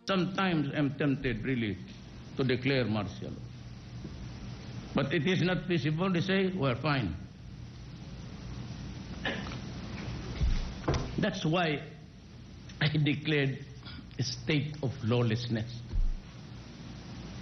Sometimes I'm tempted really to declare martial law. But it is not feasible. They say, we're fine. That's why I declared a state of lawlessness.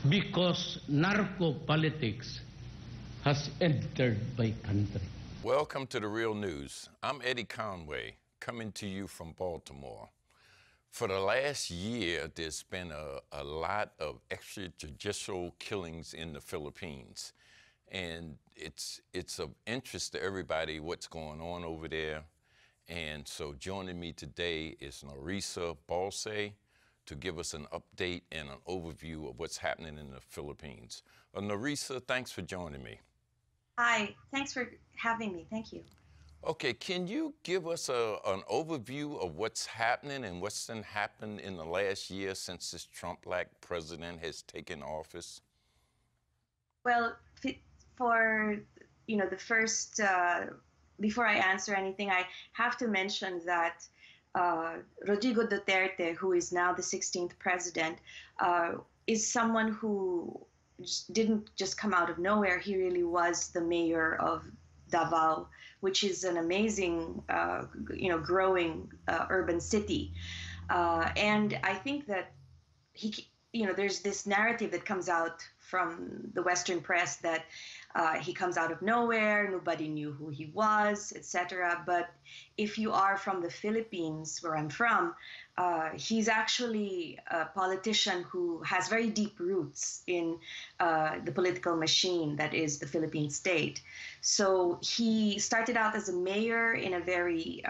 Because narco-politics has entered my country. Welcome to The Real News. I'm Eddie Conway, coming to you from Baltimore. For the last year, there's been a lot of extrajudicial killings in the Philippines. And it's of interest to everybody what's going on over there. And so joining me today is Nerissa Balce to give us an update and an overview of what's happening in the Philippines. Nerissa, thanks for joining me. Hi, thanks for having me. Thank you. Okay, can you give us an overview of what's happening and what's been happened in the last year since this Trump-like president has taken office? Well, for the first, before I answer anything, I have to mention that Rodrigo Duterte, who is now the 16th president, is someone who didn't just come out of nowhere. He really was the mayor of Davao, which is an amazing, growing urban city. And I think that there's this narrative that comes out from the Western press that he comes out of nowhere, nobody knew who he was, etc. But if you are from the Philippines, where I'm from, he's actually a politician who has very deep roots in the political machine that is the Philippine state. So he started out as a mayor in a very,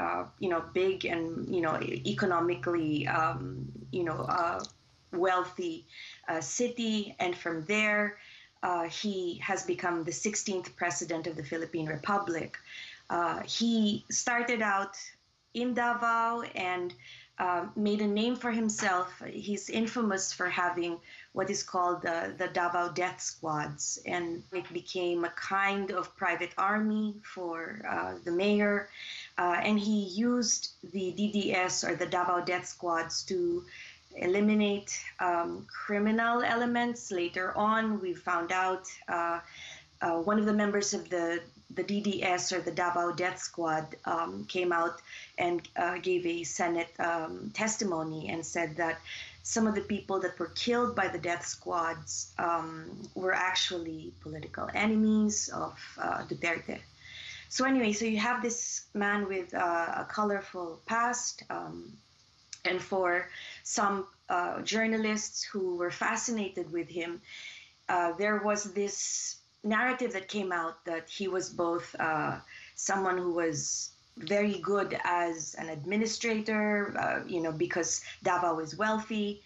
big and, economically, wealthy city. And from there, he has become the 16th president of the Philippine Republic. He started out in Davao and made a name for himself. He's infamous for having what is called the Davao Death Squads, and it became a kind of private army for the mayor. And he used the DDS, or the Davao Death Squads, to eliminate criminal elements. Later on, we found out one of the members of the DDS, or the Davao Death Squad, came out and gave a Senate testimony and said that some of the people that were killed by the death squads were actually political enemies of Duterte. So anyway, so you have this man with a colorful past, and for some journalists who were fascinated with him, there was this narrative that came out that he was both someone who was very good as an administrator, because Davao is wealthy.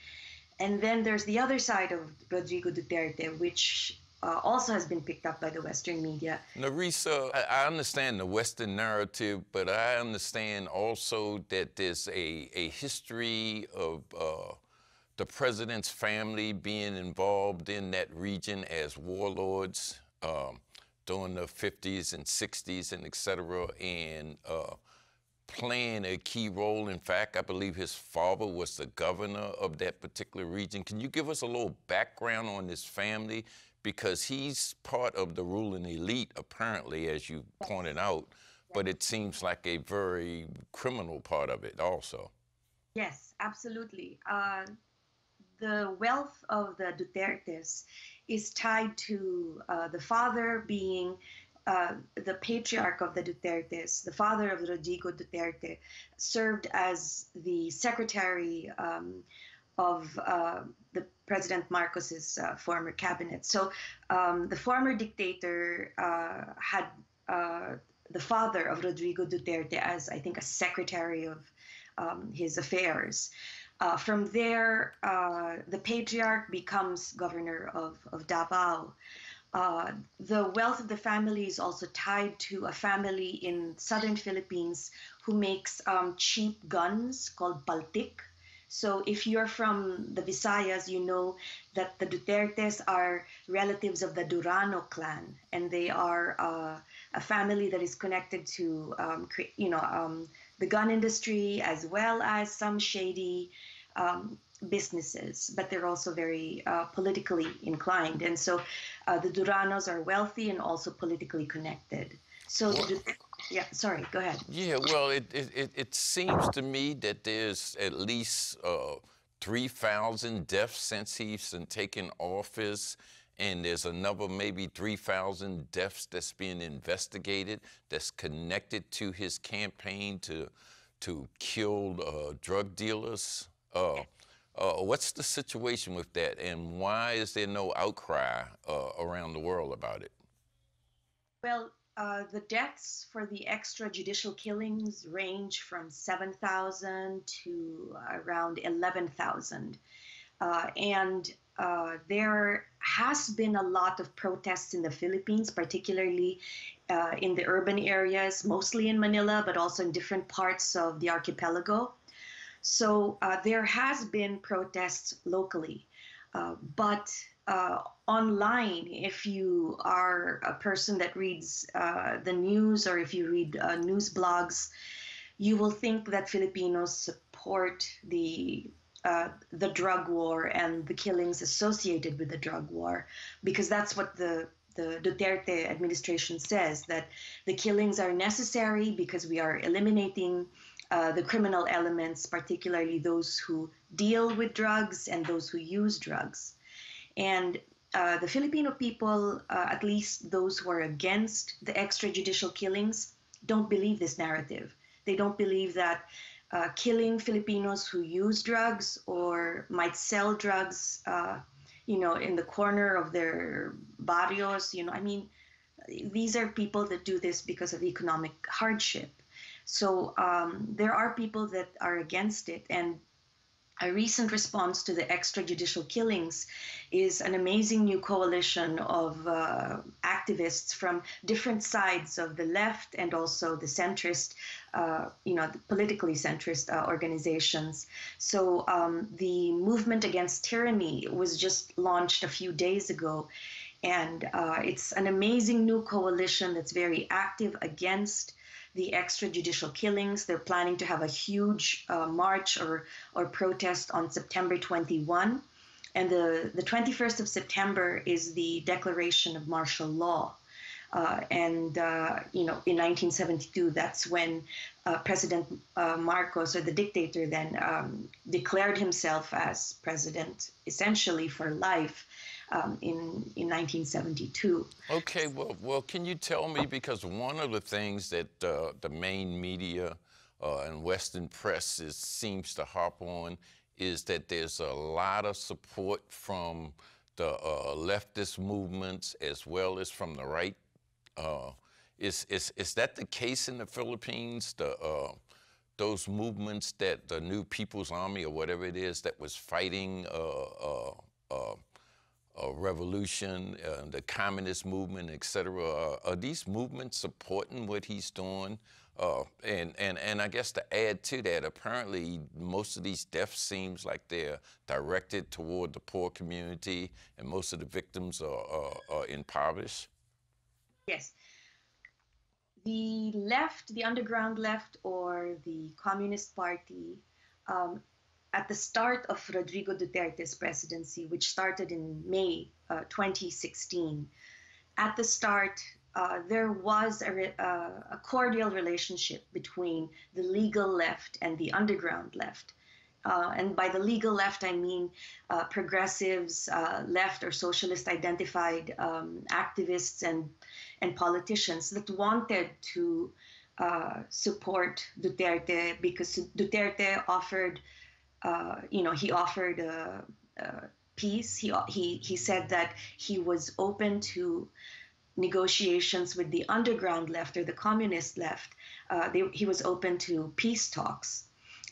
And then there's the other side of Rodrigo Duterte, which also has been picked up by the Western media. Nerissa, I understand the Western narrative, but I understand also that there's a history of the president's family being involved in that region as warlords during the 50s and 60s and et cetera, and playing a key role. In fact, I believe his father was the governor of that particular region. Can you give us a little background on this family? Because he's part of the ruling elite, apparently, as you pointed out, but it seems like a very criminal part of it also. Yes, absolutely. The wealth of the Dutertes is tied to the father being the patriarch of the Dutertes. The father of Rodrigo Duterte served as the secretary of the President Marcos's former cabinet. So the former dictator had the father of Rodrigo Duterte as, I think, a secretary of his affairs. From there, the patriarch becomes governor of Davao. The wealth of the family is also tied to a family in southern Philippines who makes cheap guns called paltik. So if you're from the Visayas, you know that the Dutertes are relatives of the Durano clan, and they are a family that is connected to, the gun industry, as well as some shady businesses, but they're also very politically inclined. And so the Duranos are wealthy and also politically connected. So, yeah, sorry, go ahead. Yeah, well, it seems to me that there's at least 3,000 deaths since he's taken office, and there's another maybe 3,000 deaths that's being investigated that's connected to his campaign to kill drug dealers. What's the situation with that, and why is there no outcry around the world about it? Well, the deaths for the extrajudicial killings range from 7,000 to around 11,000. And there has been a lot of protests in the Philippines, particularly in the urban areas, mostly in Manila, but also in different parts of the archipelago. So there has been protests locally, but online, if you are a person that reads the news, or if you read news blogs, you will think that Filipinos support the drug war and the killings associated with the drug war, because that's what the Duterte administration says, that the killings are necessary because we are eliminating the criminal elements, particularly those who deal with drugs and those who use drugs. And the Filipino people, at least those who are against the extrajudicial killings, don't believe this narrative. They don't believe that killing Filipinos who use drugs or might sell drugs, in the corner of their barrios, I mean, these are people that do this because of economic hardship. So there are people that are against it, and a recent response to the extrajudicial killings is an amazing new coalition of activists from different sides of the left and also the centrist, the politically centrist organizations. So the Movement Against Tyranny was just launched a few days ago, and it's an amazing new coalition that's very active against the extrajudicial killings. They're planning to have a huge march or protest on September 21. And the 21st of September is the declaration of martial law. In 1972, that's when President Marcos, or the dictator then, declared himself as president essentially for life. In 1972. Okay, well, can you tell me, because one of the things that the main media and Western press seems to harp on is that there's a lot of support from the leftist movements as well as from the right. Is that the case in the Philippines? Those movements, that the New People's Army or whatever it is that was fighting revolution, the communist movement, etc. Are these movements supporting what he's doing? And I guess to add to that, apparently most of these deaths seems like they're directed toward the poor community, and most of the victims are impoverished. Yes. The left, the underground left, or the Communist Party, at the start of Rodrigo Duterte's presidency, which started in May 2016, at the start, there was a cordial relationship between the legal left and the underground left. And by the legal left, I mean progressives, left or socialist identified activists and politicians that wanted to support Duterte, because Duterte offered he offered peace. He said that he was open to negotiations with the underground left or the communist left. He was open to peace talks.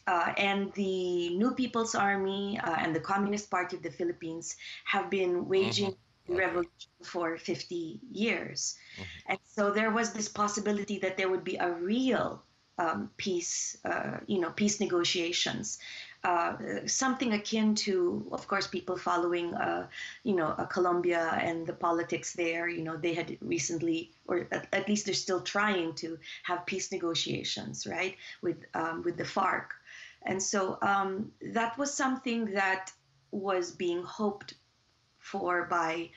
And the New People's Army and the Communist Party of the Philippines have been waging revolution for 50 years. And so there was this possibility that there would be a real peace negotiations. Something akin to, of course, people following, Colombia and the politics there. They had recently, or at least they're still trying to have peace negotiations, right, with the FARC. And so that was something that was being hoped for by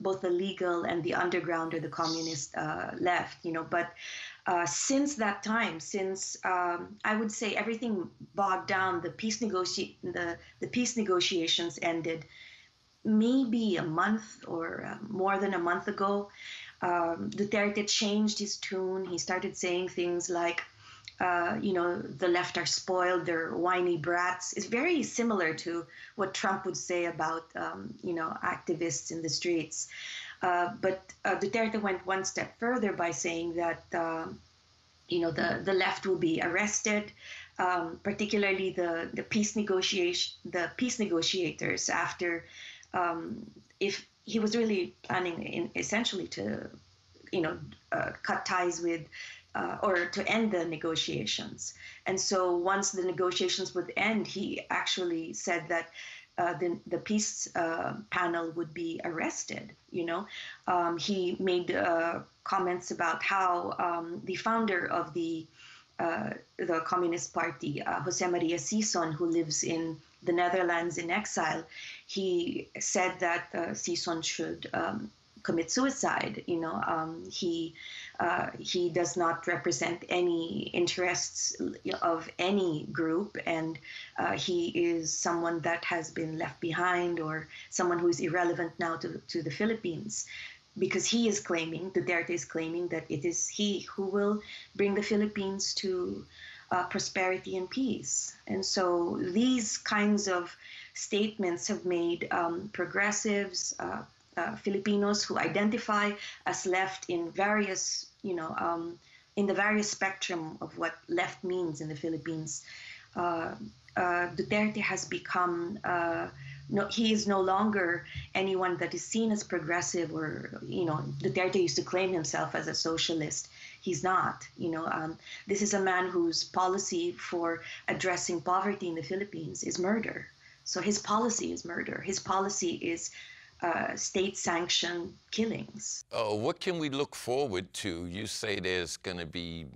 both the legal and the underground or the communist left, But since that time, since I would say everything bogged down, the peace negotiations ended maybe a month or more than a month ago. Duterte changed his tune. He started saying things like, the left are spoiled, they're whiny brats. It's very similar to what Trump would say about, activists in the streets. But Duterte went one step further by saying that, the left will be arrested, particularly the peace negotiators. After, if he was really planning essentially to, cut ties with. Or to end the negotiations. And so once the negotiations would end, he actually said that the peace panel would be arrested. He made comments about how the founder of the Communist Party, Jose Maria Sison, who lives in the Netherlands in exile, he said that Sison should commit suicide. He does not represent any interests of any group, and he is someone that has been left behind, or someone who is irrelevant now to the Philippines, because Duterte is claiming that it is he who will bring the Philippines to prosperity and peace. And so these kinds of statements have made progressives, Filipinos who identify as left in various, in the various spectrum of what left means in the Philippines. Duterte has become, he is no longer anyone that is seen as progressive, or, Duterte used to claim himself as a socialist. He's not. This is a man whose policy for addressing poverty in the Philippines is murder. So his policy is murder. His policy is state-sanctioned killings. What can we look forward to? You say there's going to be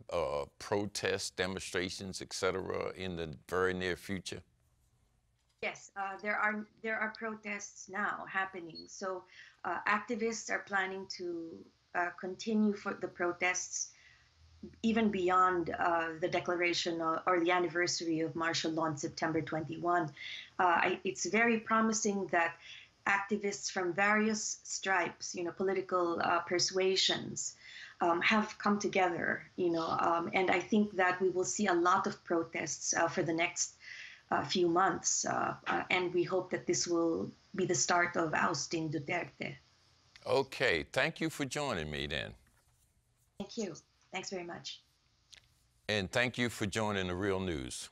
protests, demonstrations, etc., in the very near future. Yes, there are protests now happening. So activists are planning to continue for the protests even beyond the declaration or the anniversary of martial law on September 21. It's very promising that activists from various stripes, political persuasions, have come together, and I think that we will see a lot of protests for the next few months, and we hope that this will be the start of ousting Duterte. Okay, thank you for joining me then. Thank you. Thanks very much. And thank you for joining The Real News.